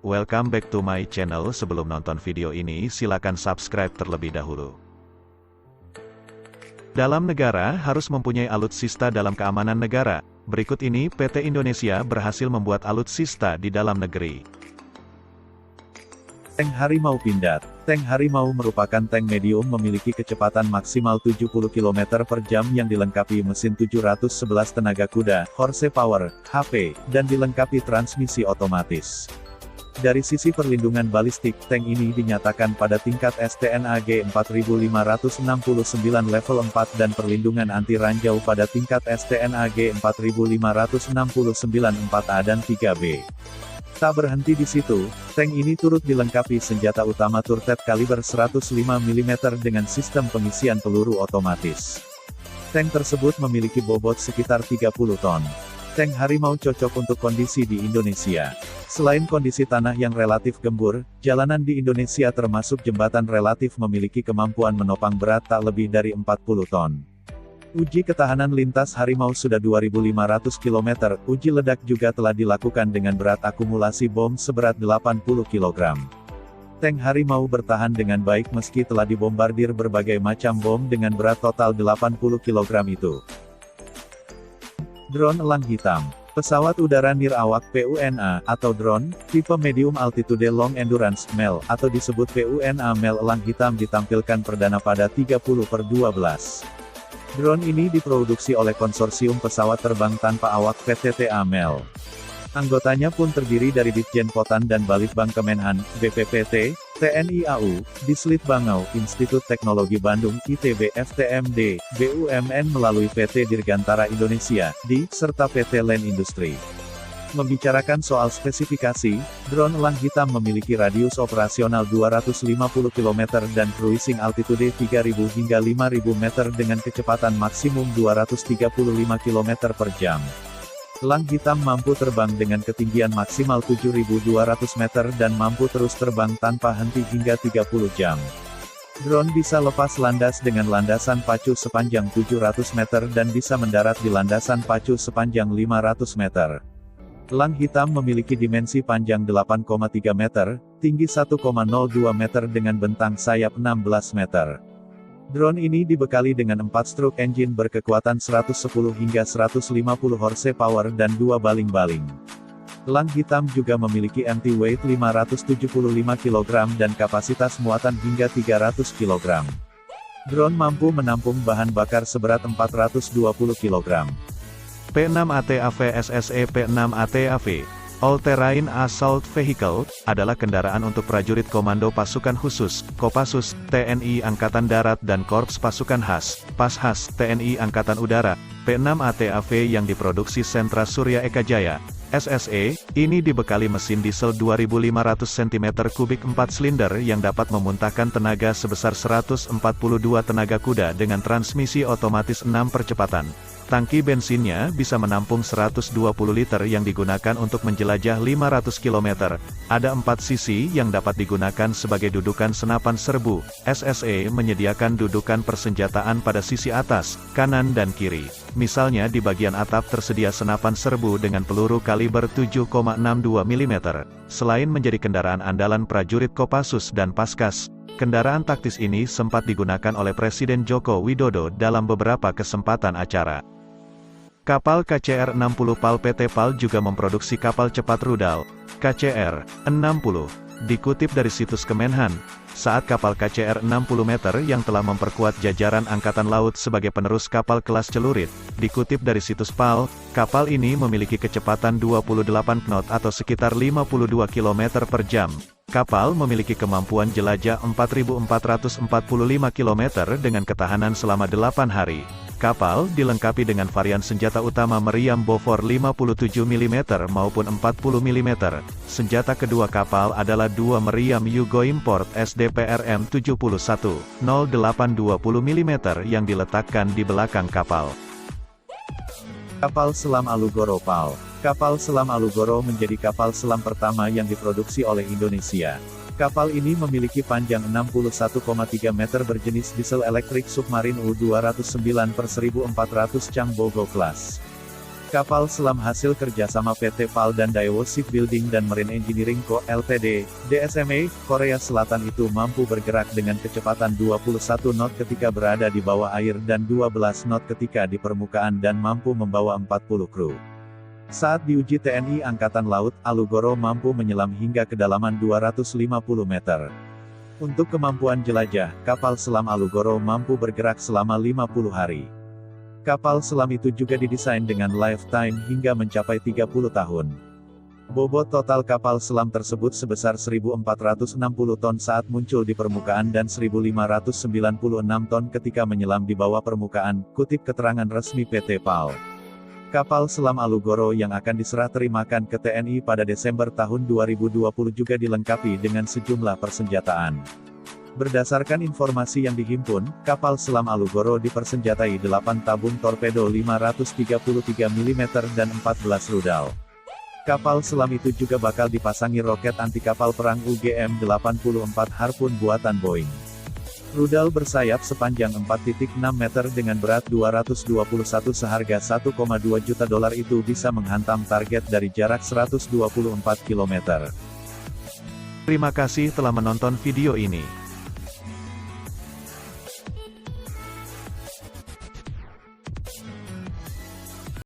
welcome back to my channel. Sebelum nonton video ini, silakan subscribe terlebih dahulu. Dalam negara harus mempunyai alutsista dalam keamanan negara. Berikut ini PT Indonesia berhasil membuat alutsista di dalam negeri. Tank Harimau Pindad. Tank Harimau merupakan tank medium memiliki kecepatan maksimal 70 km per jam yang dilengkapi mesin 711 tenaga kuda, horsepower, HP, dan dilengkapi transmisi otomatis. Dari sisi perlindungan balistik, tank ini dinyatakan pada tingkat STNAG 4569 level 4 dan perlindungan anti ranjau pada tingkat STNAG 4569 4A dan 3B. Tak berhenti di situ, tank ini turut dilengkapi senjata utama turret kaliber 105 mm dengan sistem pengisian peluru otomatis. Tank tersebut memiliki bobot sekitar 30 ton. Tank Harimau cocok untuk kondisi di Indonesia. Selain kondisi tanah yang relatif gembur, jalanan di Indonesia termasuk jembatan relatif memiliki kemampuan menopang berat tak lebih dari 40 ton. Uji ketahanan lintas Harimau sudah 2.500 km, uji ledak juga telah dilakukan dengan berat akumulasi bom seberat 80 kg. Tank Harimau bertahan dengan baik meski telah dibombardir berbagai macam bom dengan berat total 80 kg itu. Drone Elang Hitam. Pesawat udara nirawak PUNA, atau drone, tipe Medium Altitude Long Endurance, MEL, atau disebut PUNA MEL Elang Hitam ditampilkan perdana pada 30/12. Drone ini diproduksi oleh konsorsium pesawat terbang tanpa awak PT TAMEL. Anggotanya pun terdiri dari Ditjen Potan dan Balitbang Kemenhan, BPPT, TNI AU, Dislit Bangau, Institut Teknologi Bandung, ITB, FTMD, BUMN melalui PT Dirgantara Indonesia, DI, serta PT Land Industri. Membicarakan soal spesifikasi, drone Elang Hitam memiliki radius operasional 250 km dan cruising altitude 3.000 hingga 5.000 meter dengan kecepatan maksimum 235 km per jam. Elang Hitam mampu terbang dengan ketinggian maksimal 7.200 meter dan mampu terus terbang tanpa henti hingga 30 jam. Drone bisa lepas landas dengan landasan pacu sepanjang 700 meter dan bisa mendarat di landasan pacu sepanjang 500 meter. Elang Hitam memiliki dimensi panjang 8,3 meter, tinggi 1,02 meter dengan bentang sayap 16 meter. Drone ini dibekali dengan 4 stroke engine berkekuatan 110 hingga 150 horsepower dan 2 baling-baling. Elang Hitam juga memiliki empty weight 575 kg dan kapasitas muatan hingga 300 kg. Drone mampu menampung bahan bakar seberat 420 kg. P6ATAV SSE P6ATAV, All Terrain Assault Vehicle, adalah kendaraan untuk prajurit Komando Pasukan Khusus, Kopassus, TNI Angkatan Darat dan Korps Pasukan Khas, Pashas, TNI Angkatan Udara. P6ATAV yang diproduksi Sentra Surya Eka Jaya, SSE, ini dibekali mesin diesel 2.500 cm3 4 silinder yang dapat memuntahkan tenaga sebesar 142 tenaga kuda dengan transmisi otomatis 6 percepatan. Tangki bensinnya bisa menampung 120 liter yang digunakan untuk menjelajah 500 km. Ada 4 sisi yang dapat digunakan sebagai dudukan senapan serbu. SSE menyediakan dudukan persenjataan pada sisi atas, kanan dan kiri. Misalnya di bagian atap tersedia senapan serbu dengan peluru kaliber 7,62 mm. Selain menjadi kendaraan andalan prajurit Kopassus dan Paskas, kendaraan taktis ini sempat digunakan oleh Presiden Joko Widodo dalam beberapa kesempatan acara. Kapal KCR-60 PAL. PT PAL juga memproduksi kapal cepat rudal, KCR-60. Dikutip dari situs Kemenhan, saat kapal KCR-60 meter yang telah memperkuat jajaran Angkatan Laut sebagai penerus kapal kelas celurit, dikutip dari situs PAL, kapal ini memiliki kecepatan 28 knot atau sekitar 52 km per jam. Kapal memiliki kemampuan jelajah 4.445 km dengan ketahanan selama 8 hari. Kapal dilengkapi dengan varian senjata utama meriam Bofors 57 mm maupun 40 mm. Senjata kedua kapal adalah 2 meriam Yugo Import SDPRM 71, 08 20 mm yang diletakkan di belakang kapal. Kapal selam Alugoro PAL. Kapal selam Alugoro menjadi kapal selam pertama yang diproduksi oleh Indonesia. Kapal ini memiliki panjang 61,3 meter berjenis diesel elektrik submarin U-209/1400 Chang Bogo Class. Kapal selam hasil kerjasama PT PAL dan Daewoo Shipbuilding dan Marine Engineering Co. Ltd. (DSME), Korea Selatan itu mampu bergerak dengan kecepatan 21 knot ketika berada di bawah air dan 12 knot ketika di permukaan dan mampu membawa 40 kru. Saat diuji TNI Angkatan Laut, Alugoro mampu menyelam hingga kedalaman 250 meter. Untuk kemampuan jelajah, kapal selam Alugoro mampu bergerak selama 50 hari. Kapal selam itu juga didesain dengan lifetime hingga mencapai 30 tahun. Bobot total kapal selam tersebut sebesar 1.460 ton saat muncul di permukaan dan 1.596 ton ketika menyelam di bawah permukaan, kutip keterangan resmi PT PAL. Kapal selam Alugoro yang akan diserah terimakan ke TNI pada Desember tahun 2020 juga dilengkapi dengan sejumlah persenjataan. Berdasarkan informasi yang dihimpun, kapal selam Alugoro dipersenjatai 8 tabung torpedo 533 mm dan 14 rudal. Kapal selam itu juga bakal dipasangi roket anti kapal perang UGM-84 Harpoon buatan Boeing. Rudal bersayap sepanjang 4,6 meter dengan berat 221 seharga $1,2 juta itu bisa menghantam target dari jarak 124 km. Terima kasih telah menonton video ini.